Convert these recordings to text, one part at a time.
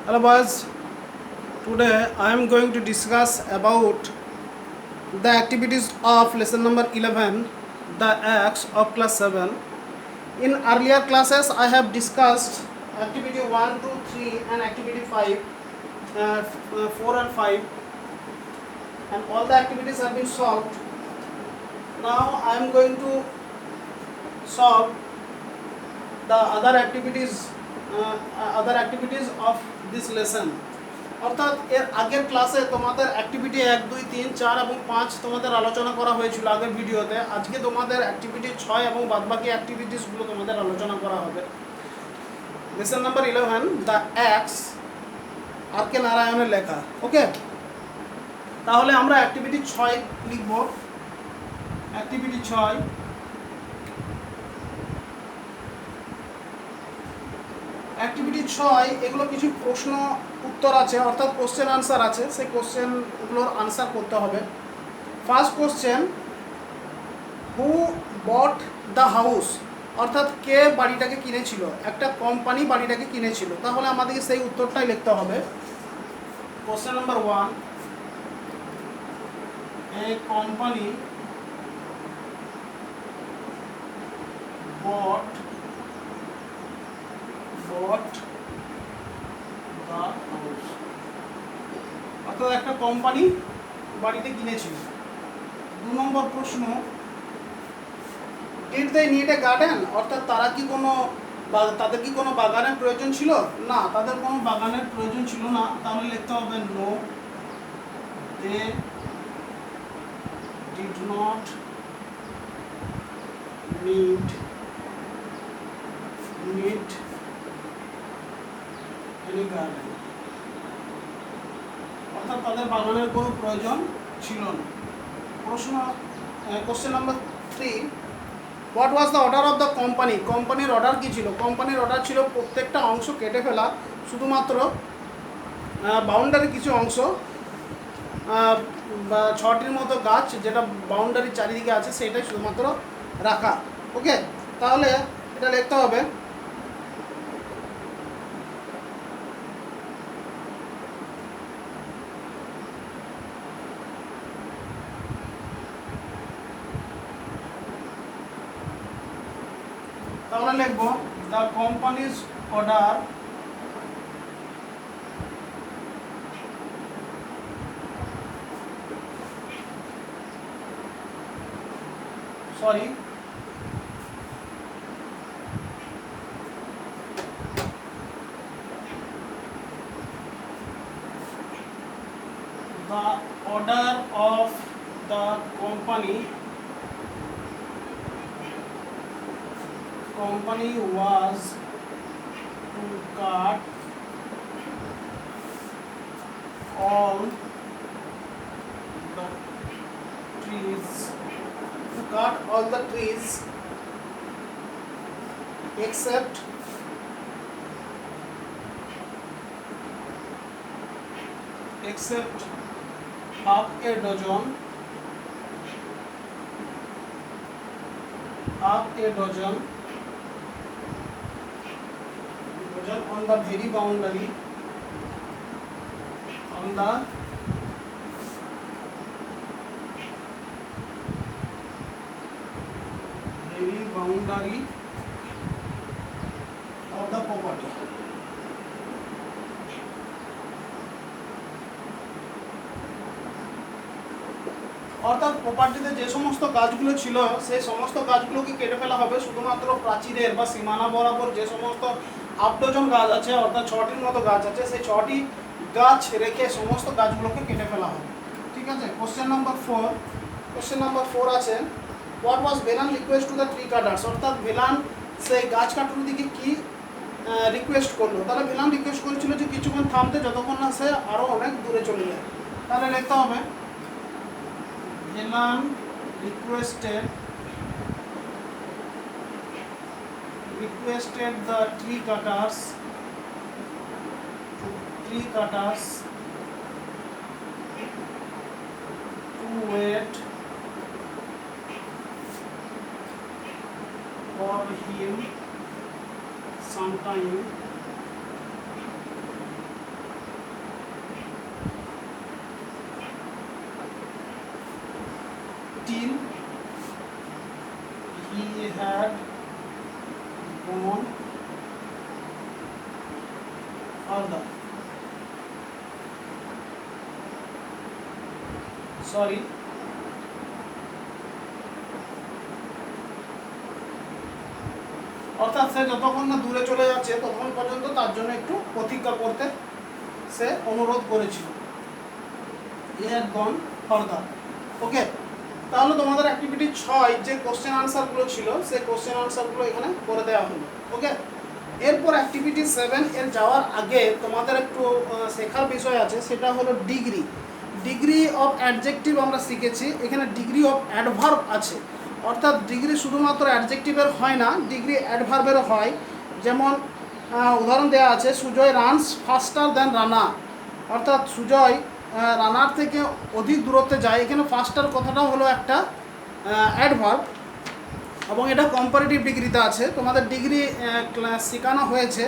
Hello boys, today I am going to discuss about the activities of lesson number 11, the acts of class 7. In earlier classes I have discussed activity 1, 2, 3 and activity 5, 4 and 5, and all the activities have been solved. Now I am going to solve the other activities of this lesson. অর্থাৎ এর আগের ক্লাসে তোমাদের activity 1, 2, 3, 4 এবং 5 তোমাদের আলোচনা করা হয়েছিল আগের ভিডিওতে। আজকে তোমাদের অ্যাক্টিভিটি 6 এবং বাদবাকি অ্যাক্টিভিটিসগুলো তোমাদের আলোচনা করা হবে। লেসন নাম্বার 11, দ্য অ্যাক্টস, আর কে নারায়ণের লেখা। ওকে, তাহলে আমরা অ্যাক্টিভিটি 6 লিখব। অ্যাক্টিভিটি 6, অ্যাক্টিভিটি 6 এগুলো কিছু প্রশ্ন উত্তর আছে, অর্থাৎ কোশ্চেন আনসার আছে। সেই কোশ্চেনগুলোর আনসার করতে হবে। First question, who bot the house, অর্থাৎ কে বাড়িটাকে কিনেছিল। একটা কোম্পানি বাড়িটাকে কিনেছিল, তাহলে আমাদেরকে সেই উত্তরটাই লিখতে হবে। Question number 1, a company bought the house, অর্থাৎ একটা কোম্পানি বাড়িতে কিনেছিল। 2 নম্বর প্রশ্ন, did they need a garden, অর্থাৎ তাদের কি কোনো বাগানের প্রয়োজন ছিল? না, তাদের কোনো বাগানের প্রয়োজন ছিল না, তাহলে লিখতে হবে no, they did not need any garden, অর্থাৎ তাদের বাগানের কোনো প্রয়োজন ছিল না। Question number 3, what was the order of the company, কোম্পানির অর্ডার কী ছিল? কোম্পানির অর্ডার ছিল প্রত্যেকটা অংশ কেটে ফেলা, শুধুমাত্র বাউন্ডারি কিছু অংশ, 6টির মতো গাছ যেটা বাউন্ডারির চারিদিকে আছে সেটাই শুধুমাত্র রাখা। ওকে, তাহলে এটা লিখতে হবে। তাহলে লিখব the companies order the order of the company was to cut all the trees except half a dozen on the very boundary, of the property. অর্থাৎ প্রপার্টিতে যে সমস্ত গাছগুলো ছিল সেই সমস্ত গাছগুলোকে কেটে ফেলা হবে, শুধুমাত্র প্রাচীরের বা সীমানা বরাবর যে সমস্ত 8 ডজন গাছ আছে, অর্থাৎ 6টির মতো গাছ আছে, সেই 6টি গাছ রেখে সমস্ত গাছগুলোকে কেটে ফেলা হবে। ঠিক আছে। কোশ্চেন নাম্বার 4 আছে, what was Velan request to the tree cutters, অর্থাৎ ভেলান সেই গাছ কাটার দিকে কি রিকোয়েস্ট করলো। তাহলে ভেলান রিকোয়েস্ট করেছিল যে কিছুক্ষণ থামতে, যতক্ষণ না সে আরও অনেক দূরে চলে যায়। তাহলে লিখতে হবে Velan requested the tree cutters to wait for him sometime Harda, sorry অর্থাৎ সে যতক্ষণ না দূরে চলে যাচ্ছে ততক্ষণ পর্যন্ত তার জন্য একটু প্রতীক্ষা করতে সে অনুরোধ করেছিল। ই হ্যাড গন ফার্দার। ওকে, তাহলে তোমাদের অ্যাক্টিভিটি 6 যে কোশ্চেন আনসারগুলো ছিল সেই কোশ্চেন আনসারগুলো এখানে করে দেওয়া হলো। ওকে, এরপর অ্যাক্টিভিটি 7 এর যাওয়ার আগে তোমাদের একটু শেখার বিষয় আছে, সেটা হলো ডিগ্রি। ডিগ্রি অফ অ্যাডজেক্টিভ আমরা শিখেছি, এখানে ডিগ্রি অফ অ্যাডভার্ব আছে। অর্থাৎ ডিগ্রি শুধুমাত্র অ্যাডজেক্টিভের হয় না, ডিগ্রি অ্যাডভার্বেরও হয়। যেমন উদাহরণ দেওয়া আছে, Sujoy runs faster than Rana. অর্থাৎ সুজয় রানার থেকে অধিক দূরত্বে যায়। এখানে ফাস্টার কথাটা হলো একটা অ্যাডভার্ব এবং এটা কম্পারেটিভ ডিগ্রিতে আছে। তোমাদের ডিগ্রি শেখানো হয়েছে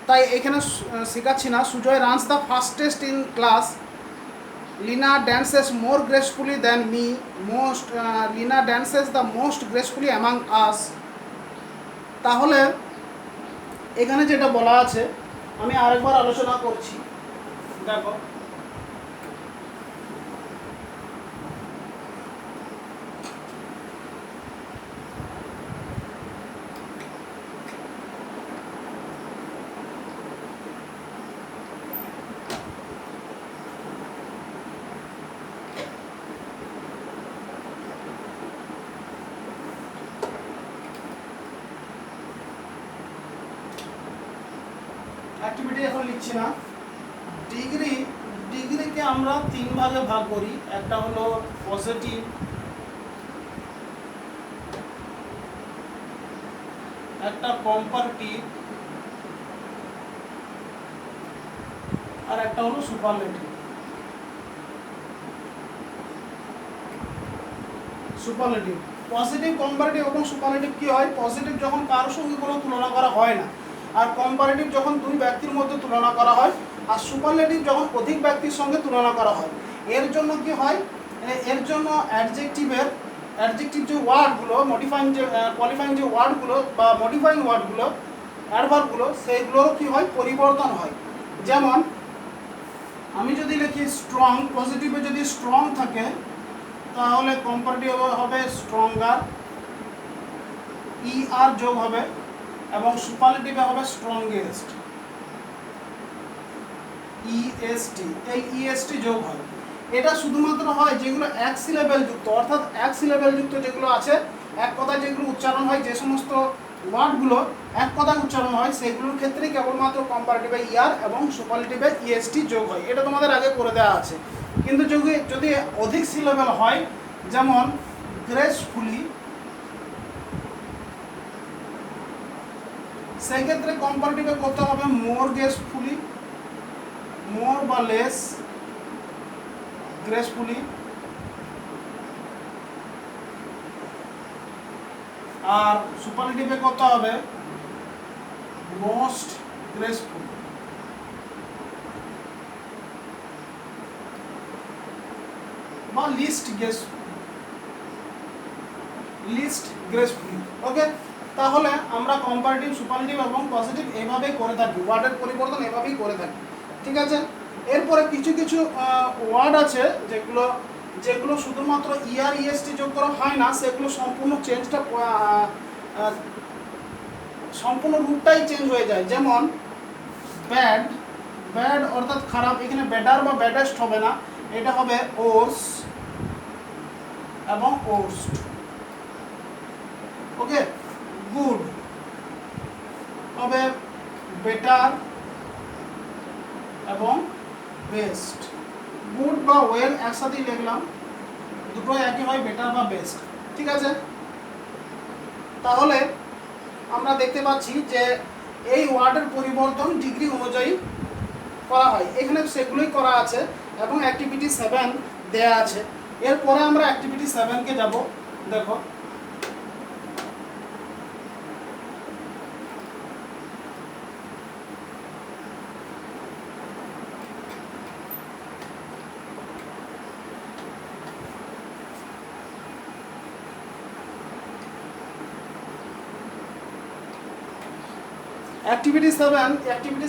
তাই এখানে শেখাচ্ছি না। Sujoy runs the fastest in class, Leena dances more gracefully than me, Leena dances the most gracefully among us. তাহলে এখানে যেটা বলা আছে আমি আরেকবার আলোচনা করছি, দেখো। অ্যাক্টিভিটি এখন লিখছি না। ডিগ্রিকে আমরা 3 ভাগে ভাগ করি। একটা হলো পজিটিভ, একটা কম্পারেটিভ, আর একটা হলো সুপারলেটিভ। পজিটিভ, কম্পারেটিভ এবং সুপারলেটিভ কি হয়? পজিটিভ যখন কারোর সঙ্গে কোনো তুলনা করা হয় না, আর কম্পারেটিভ যখন 2 ব্যক্তির মধ্যে তুলনা করা হয়, আর সুপারলেটিভ যখন অধিক ব্যক্তির সঙ্গে তুলনা করা হয়। এর জন্য কি হয়? এর জন্য অ্যাডজেক্টিভ যে ওয়ার্ডগুলো, কোয়ালিফাইং যে ওয়ার্ডগুলো বা মডিফাইং ওয়ার্ডগুলো, অ্যাডভার্বগুলো, সেইগুলোরও কি হয়? পরিবর্তন হয়। যেমন আমি যদি লিখি স্ট্রং, পজিটিভে যদি স্ট্রং থাকে তাহলে কম্পারেটিভ হবে স্ট্রঙ্গার, আর যোগ হবে, এবং সুপারলেটিভে হবে স্ট্রংগেস্ট, ইএসটি। এই ইএসটি যোগ হয়। এটা শুধুমাত্র হয় যেগুলো এক সিলেবেল যুক্ত, অর্থাৎ এক সিলেবেল যুক্ত যেগুলো আছে, এক কথায় যেগুলো উচ্চারণ হয়, যে সমস্ত ওয়ার্ডগুলো এক কথায় উচ্চারণ হয় সেগুলোর ক্ষেত্রেই কেবলমাত্র কম্পারেটিভে ইয়ার এবং সুপারলেটিভে ইএসটি যোগ হয়। এটা তোমাদের আগে করে দেওয়া আছে। কিন্তু যদি অধিক সিলেবেল হয়, যেমন গ্রেসফুলি, সেক্ষেত্রে কম্পারেটিভে করতে হবে মোর গ্রেসফুলি, মোর বা লেস গ্রেসফুলি, আর সুপারলেটিভে করতে হবে মোস্ট গ্রেসফুল। বা লিস্ট গ্রেসফুল। ওকে, তাহলে আমরা কম্পারেটিভ, সুপারলেটিভ এবং পজিটিভ এভাবেই করে থাকি, ওয়ার্ডের পরিবর্তন এভাবেই করে থাকি। ঠিক আছে, এরপরে কিছু ওয়ার্ড আছে যেগুলো শুধুমাত্র ইয়ার ইএসটি যোগ করা হয় না, সেগুলো সম্পূর্ণ রূপটাই চেঞ্জ হয়ে যায়। যেমন ব্যাড অর্থাৎ খারাপ, এখানে বেটার বা ব্যাডেস্ট হবে না, এটা হবে ওর্স এবং ওর্স্ট। ওকে, গুড হবে বেটার এবং বেস্ট। গুড বা ওয়েল একসাথেই লিখলাম, দুটো একই হয়, বেটার বা বেস্ট। ঠিক আছে, তাহলে আমরা দেখতে পাচ্ছি যে এই ওয়ার্ডের পরিবর্তন ডিগ্রি অনুযায়ী করা হয়। এখানে সেগুলোই করা আছে এবং অ্যাক্টিভিটি 7 দেয়া আছে। এরপরে আমরা অ্যাক্টিভিটি 7কে যাব। দেখো, অ্যাক্টিভিটি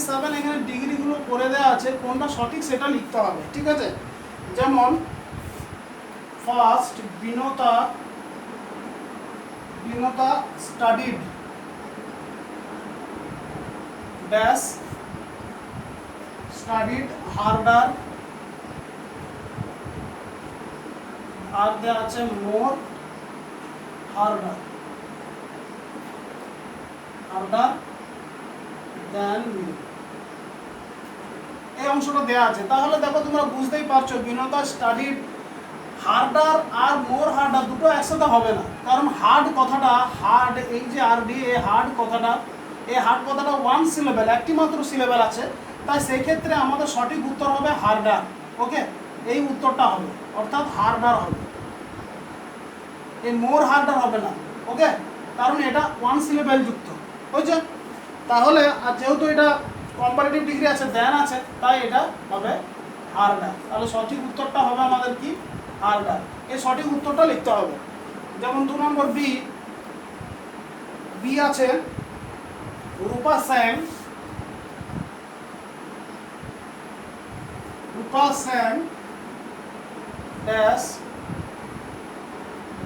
7 এখানে ডিগ্রিগুলো করে দেওয়া আছে, কোনটা সঠিক সেটা লিখতে হবে, ঠিক আছে। যেমন ফার্স্ট, বিনতা স্টাডিড ড্যাশ স্টাডিড হার্ডার, আর দেওয়া আছে মোর হার্ডার দেন মি, এই অংশটা দেওয়া আছে। তাহলে দেখো তোমরা বুঝতেই পারছো বিনতা স্টাডিড হার্ডার আর মোর হার্ডার দুটো একসাথে হবে না, কারণ হার্ড কথাটা, হার্ড এই যে আর ডি এ হার্ড কথাটা, এই হার্ড কথাটা ওয়ান সিলেবেল, একটি মাত্র সিলেবেল আছে, তাই সেই ক্ষেত্রে আমাদের সঠিক উত্তর হবে হার্ডার। ওকে, এই উত্তরটা হবে, অর্থাৎ হার্ডার হবে, এই মোর হার্ডার হবে না। ওকে, কারণ এটা ওয়ান সিলেবেল যুক্ত হয়েছে। তাহলে আর যেহেতু এটা কম্পারেটিভ ডিগ্রি আছে, দেন আছে, তাই এটা হবে হার্ডার। তাহলে সঠিক উত্তরটা হবে আমাদের কি হার্ডার। এই সঠিক উত্তরটা লিখতে হবে। যেমন 2 নম্বর বি আছে রূপা স্যাং ড্যাশ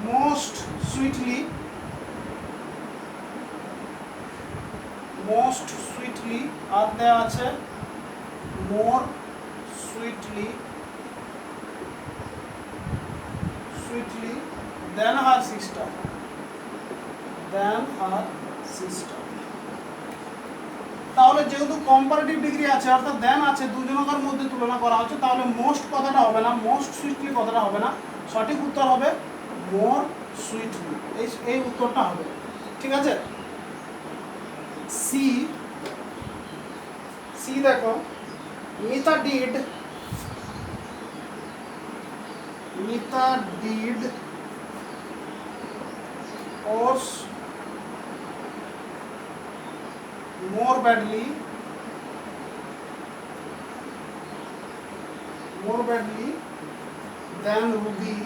মোস্ট সুইটলি আর দেওয়া আছে মোর সুইটলি দেন হার সিস্টার তাহলে যেহেতু কম্পারেটিভ ডিগ্রি আছে, অর্থাৎ দেন আছে, দুজনকার মধ্যে তুলনা করা হচ্ছে, তাহলে মোস্ট কথাটা হবে না, মোস্ট সুইটলি কথাটা হবে না, সঠিক উত্তর হবে মোর সুইটলি, এই উত্তরটা হবে, ঠিক আছে। সি দেখো, Mita did or more badly than Ruby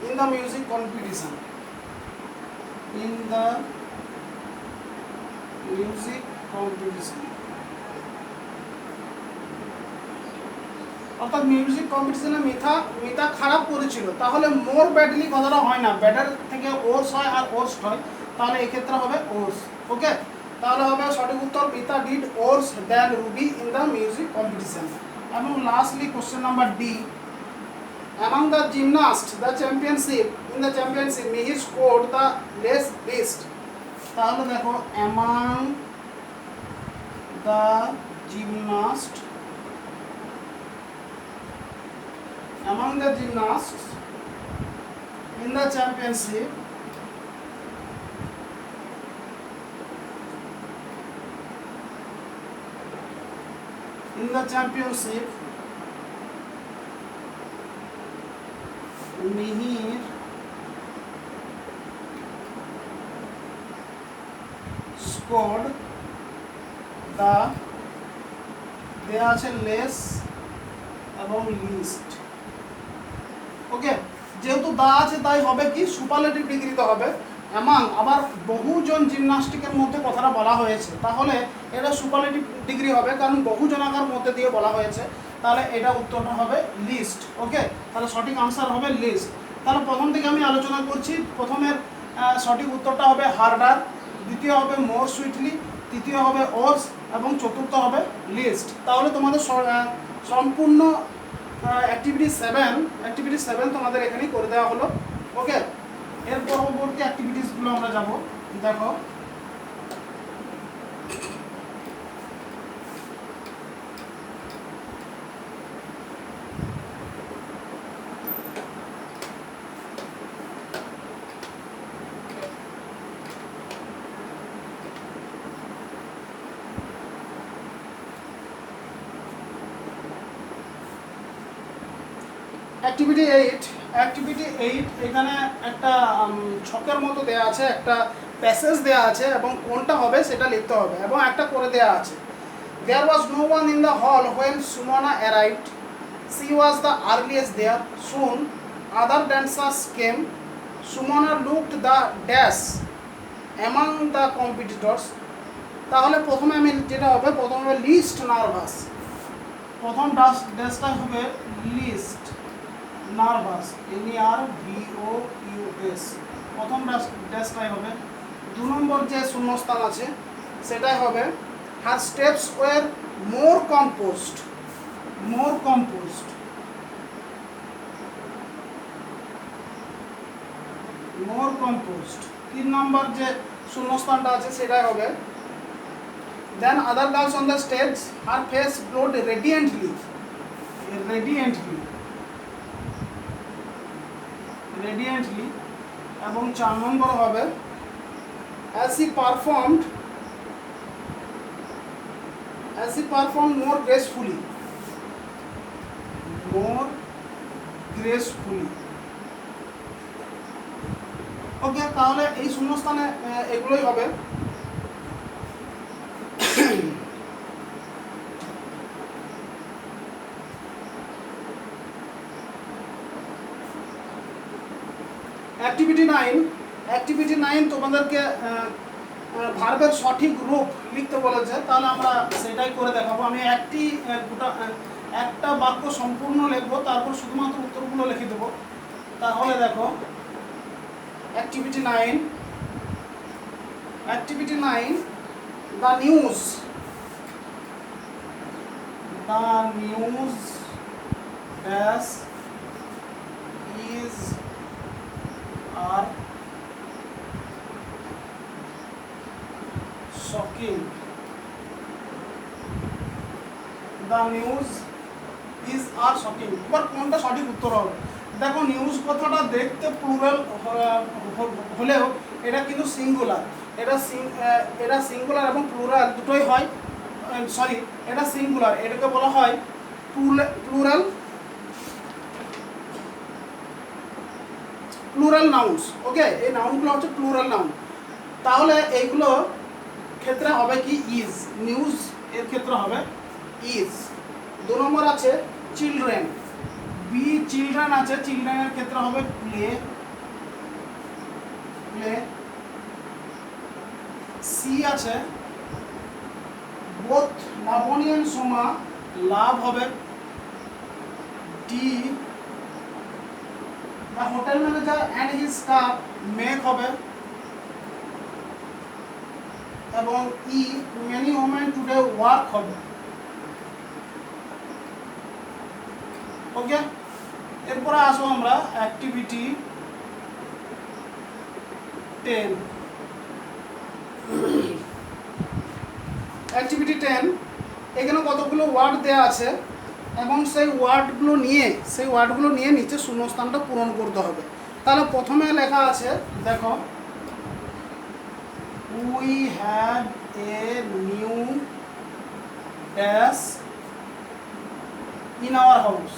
in the music competition. অর্থাৎ মিউজিক কম্পিটিশনে মিতা খারাপ করেছিল, তাহলে মোর ব্যাডলি কথাটা হয় না, ব্যাটার থেকে ওর্স হয় আর ওর্স্ট হয়, তাহলে এক্ষেত্রে হবে ওর্স। ওকে, তাহলে হবে সঠিক উত্তর Mita did worse than Ruby in the music competition. এবং lastly question number D, among the gymnasts in the championship Mihir scored the least। তাহলে দেখো among the gymnasts in the championship Mihir scored the দেয়া আছে less এবং list. ওকে, যেহেতু দা আছে তাই হবে কি সুপারলেটিভ ডিগ্রিতে হবে। এমাং আবার বহুজন জিমনাস্টিকের মধ্যে কথাটা বলা হয়েছে, তাহলে এটা সুপারলেটিভ ডিগ্রি হবে, কারণ বহুজনাকার মধ্যে দিয়ে বলা হয়েছে, তাহলে এটা উত্তরটা হবে লিস্ট। ওকে, তাহলে সঠিক আনসার হবে লিস্ট। তাহলে প্রথম থেকে আমি আলোচনা করছি। প্রথমের সঠিক উত্তরটা হবে হার্ডার, দ্বিতীয় হবে মোর সুইটলি, তৃতীয় হবে ওর্স এবং চতুর্থ হবে লিস্ট। তাহলে তোমাদের সম্পূর্ণ অ্যাক্টিভিটি 7 তোমাদের এখানেই করে দেওয়া হলো। ওকে, এর পরবর্তী অ্যাক্টিভিটিসগুলো আমরা যাব। দেখো অ্যাক্টিভিটি 8 এখানে একটা ছকের মতো দেয়া আছে, একটা প্যাসেজ দেয়া আছে এবং কোনটা হবে সেটা লিখতে হবে এবং একটা করে দেয়া আছে। There was no one in the hall when Sumana arrived. She was the earliest there. Soon other dancers came. Sumana looked the dash among the competitors, তাহলে প্রথমে আমি যেটা হবে, প্রথমে হবে লিস্ট নার্ভাস, প্রথম ড্যাশটা হবে লিস্ট নার্ভাস, NERVOUS, প্রথম ড্যাশটাই হবে। 2 নম্বর যে শূন্যস্থান আছে সেটাই হবে her steps were more composed, more composed, more composed. 3 নম্বর যে শূন্যস্থানটা আছে সেটাই হবে than other girls on the stage her face glowed radiantly, radiantly, radiantly. এবং 4 নম্বর হবে as he performed more gracefully, more gracefully। ওকে, তাহলে এই শূন্যস্থানে এগুলোই হবে। অ্যাক্টিভিটি 9 তোমাদেরকে ভার্বের সঠিক রূপ লিখতে বলেছে, তাহলে আমরা সেটাই করে দেখাবো। আমি একটা বাক্য সম্পূর্ণ লিখবো, তারপর শুধুমাত্র উত্তরগুলো লিখে দেবো। তাহলে দেখো activity 9, the news dash is are shocking, the news is are shocking. এবার কোনটা সঠিক উত্তর হবে? দেখো নিউজ কথাটা দেখতে প্লুরাল হলেও এটা কিন্তু সিঙ্গুলার, এটা সিঙ্গুলার এবং প্লুরাল দুটোই হয়। সরি, এটা সিঙ্গুলার, এটাকে বলা হয় প্লুরাল নাউন্স। ওকে, এই নাউনগুলো হচ্ছে প্লুরাল নাউন। তাহলে এইগুলো ক্ষেত্রে হবে কি ইজ, নিউজ এর ক্ষেত্রে হবে ইজ। 2 নম্বর আছে চিলড্রেন, চিলড্রেন আছে, চিলড্রেনের ক্ষেত্রে হবে প্লে। সি আছে বোথ লাবণী এন্ড সোমা, লাভ হবে। D the hotel manager and his staff, make হবে। এবং ই মেনি ওমেন টুডে ওয়ার্ক হবে। ওকে, এরপরে আসো আমরা অ্যাক্টিভিটি 10। অ্যাক্টিভিটি 10 এখানে কতগুলো ওয়ার্ড দেওয়া আছে এবং সেই ওয়ার্ডগুলো নিয়ে নিচে শূন্যস্থানটা পূরণ করতে হবে। তাহলে প্রথমে লেখা আছে, দেখো we have a new dash in our house,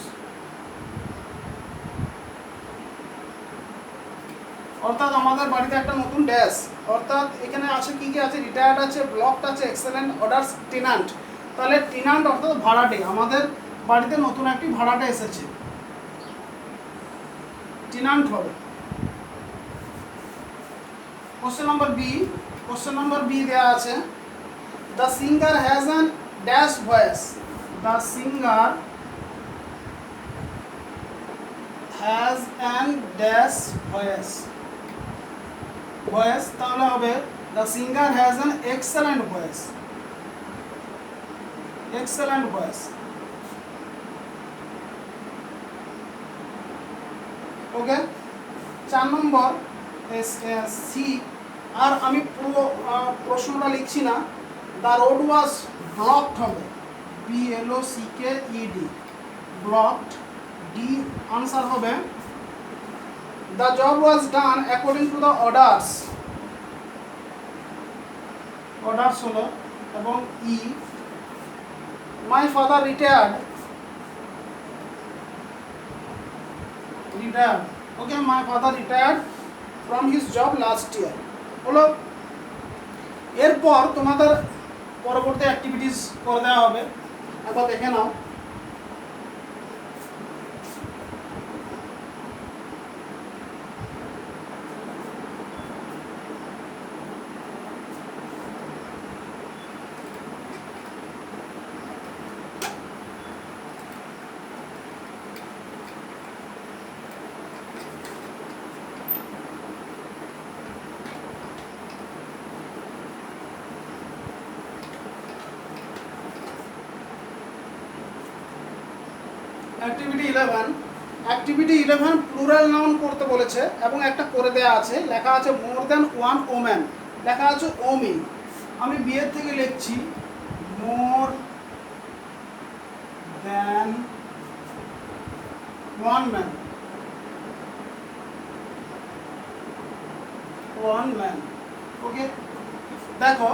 অর্থাৎ আমাদের বাড়িতে একটা নতুন ড্যাশ, অর্থাৎ এখানে আছে কি কি আছে, রিটায়ার্ড আছে, ব্লকড আছে, এক্সেলেন্ট, অর্ডার্স, টেনান্ট। তাহলে টেনান্ট অর্থাৎ ভাড়াটে, আমাদের বাড়িতে নতুন একটি ভাড়াটে এসেছে, টেনান্ট হবে। কোশ্চেন নাম্বার বি দেওয়া আছে the singer has an dash voice, the singer has an dash voice, তাহলে হবে the singer has an excellent voice, excellent voice. Okay, 4 নম্বর সি, আর আমি পুরো প্রশ্নটা লিখছি না, দ্য রোড ওয়াজ ব্লকড হবে, BLOCKED, ব্লকড। ডি আনসার হবে the job was done according to the orders হলো। এবং E my father retired, okay, my father retired from his job last year হলো। এরপর তোমাদের পরবর্তী অ্যাক্টিভিটিস করে দেওয়া হবে, একবার দেখে নাও। অ্যাক্টিভিটি 11 প্লুরাল নাউন করতে বলেছে এবং একটা করে দেয়া আছে, লেখা আছে মোর দ্যান ওয়ান ওম্যান, লেখা আছে ওমি। আমি বিয়ের থেকে লিখছি মোর দ্যান ওয়ান ম্যান, ওকে। দেখো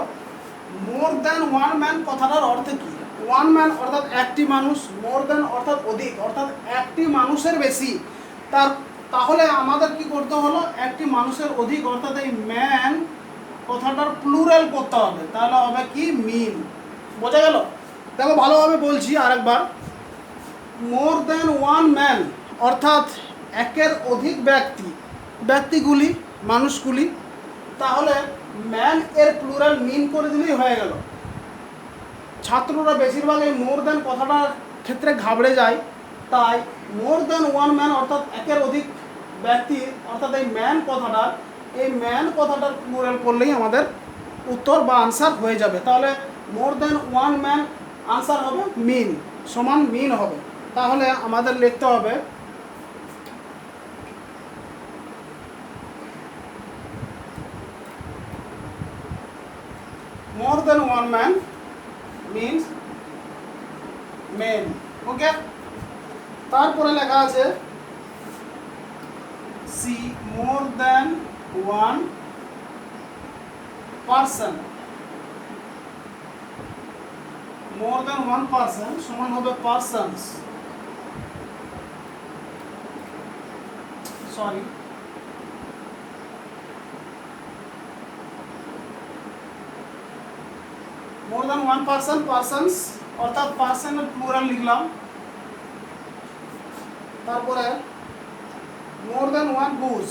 মোর দ্যান ওয়ান ম্যান কথাটার অর্থ কি? ওয়ান ম্যান অর্থাৎ একটি মানুষ, মোর দ্যান অর্থাৎ অধিক, অর্থাৎ একটি মানুষের বেশি। তাহলে আমাদের কি করতে হলো? একটি মানুষের অধিক অর্থাৎ এই ম্যান কথাটার প্লুরাল করতে হবে, তাহলে হবে কি মিন। বোঝা গেল? দেখো ভালোভাবে বলছি আরেকবার, মোর দ্যান ওয়ান ম্যান অর্থাৎ একের অধিক ব্যক্তিগুলি, মানুষগুলি। তাহলে ম্যান এর প্লুরাল মিন করে দিলেই হয়ে গেল। ছাত্ররা বেশিরভাগ এই মোর দ্যান কথাটার ক্ষেত্রে ঘাবড়ে যায়, তাই মোর দ্যান ওয়ান ম্যান অর্থাৎ একের অধিক ব্যক্তি অর্থাৎ এই ম্যান কথাটার প্লুরাল করলেই আমাদের উত্তর বা আনসার হয়ে যাবে। তাহলে মোর দ্যান ওয়ান ম্যান আনসার হবে মিন, সমান মিন হবে। তাহলে আমাদের লিখতে হবে more than one man means men, ওকে। তারপরে লেখা আছে C more than one person, more than one person সমান হবে persons, sorry more than one person, persons অর্থাৎ পার্সনের প্লুরাল লিখলাম। তারপরে more than one goose,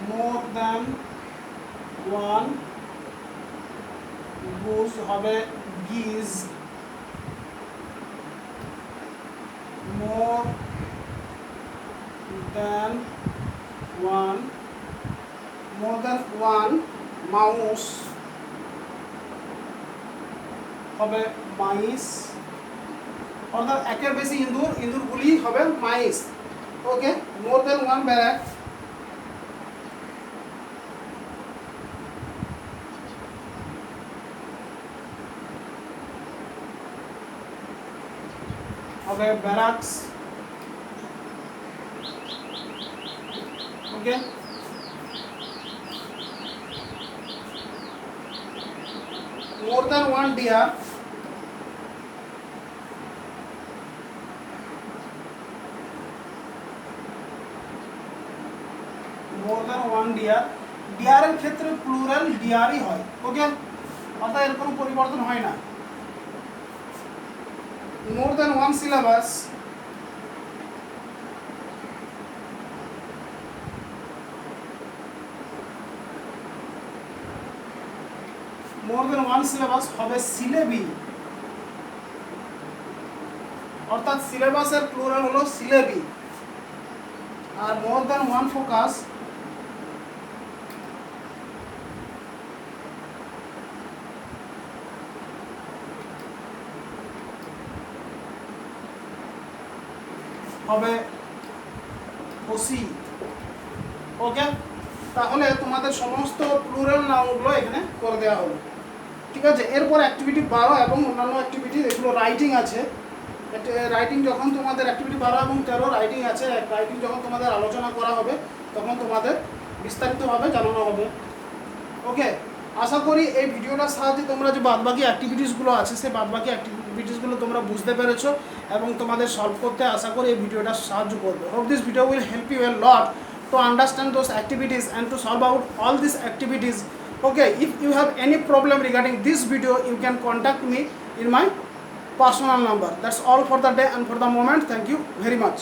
more than one goose হবে গিজ, মোর দ্যান ওয়ান মাউস হবে মাইস, অর্থাৎ একের বেশি ইঁদুরগুলি হবে mice, okay. More than one barrack হবে barracks, okay. More than one deer more than one ডিয়ারের ক্ষেত্রে প্লুরাল ডিয়ারই হয়, ওকে, অর্থাৎ এর কোনো পরিবর্তন হয় না। মোর দ্যান ওয়ান সিলেবাস হবে সিলেবি, অর্থাৎ সিলেবাসের প্লুরাল হলো সিলেবি। আর মোর দ্যান ওয়ান ফোকাস হবে ওসি, ওকে। তাহলে তোমাদের সমস্ত প্লুরাল নাউনগুলো এখানে করে দেওয়া হলো, ঠিক আছে। এরপর অ্যাক্টিভিটি 12 এবং অন্যান্য অ্যাক্টিভিটি, এগুলো রাইটিং আছে। রাইটিং যখন তোমাদের অ্যাক্টিভিটি 12 এবং 13 রাইটিং আছে, রাইটিং যখন তোমাদের আলোচনা করা হবে তখন তোমাদের বিস্তারিতভাবে জানানো হবে, ওকে। আশা করি এই ভিডিওটার সাহায্যে তোমরা যে বাদবাকি অ্যাক্টিভিটিসগুলো আছে সেই বাদবাকি অ্যাক্টিভিটিসগুলো তোমরা বুঝতে পেরেছো এবং তোমাদের সলভ করতে আশা করি এই ভিডিওটা সাহায্য করবে। Hope this video will help you a lot to understand those activities and to solve out all these activities, okay. If you have any problem regarding this video, you can contact me in my personal number. That's all for the day and for the moment. Thank you very much.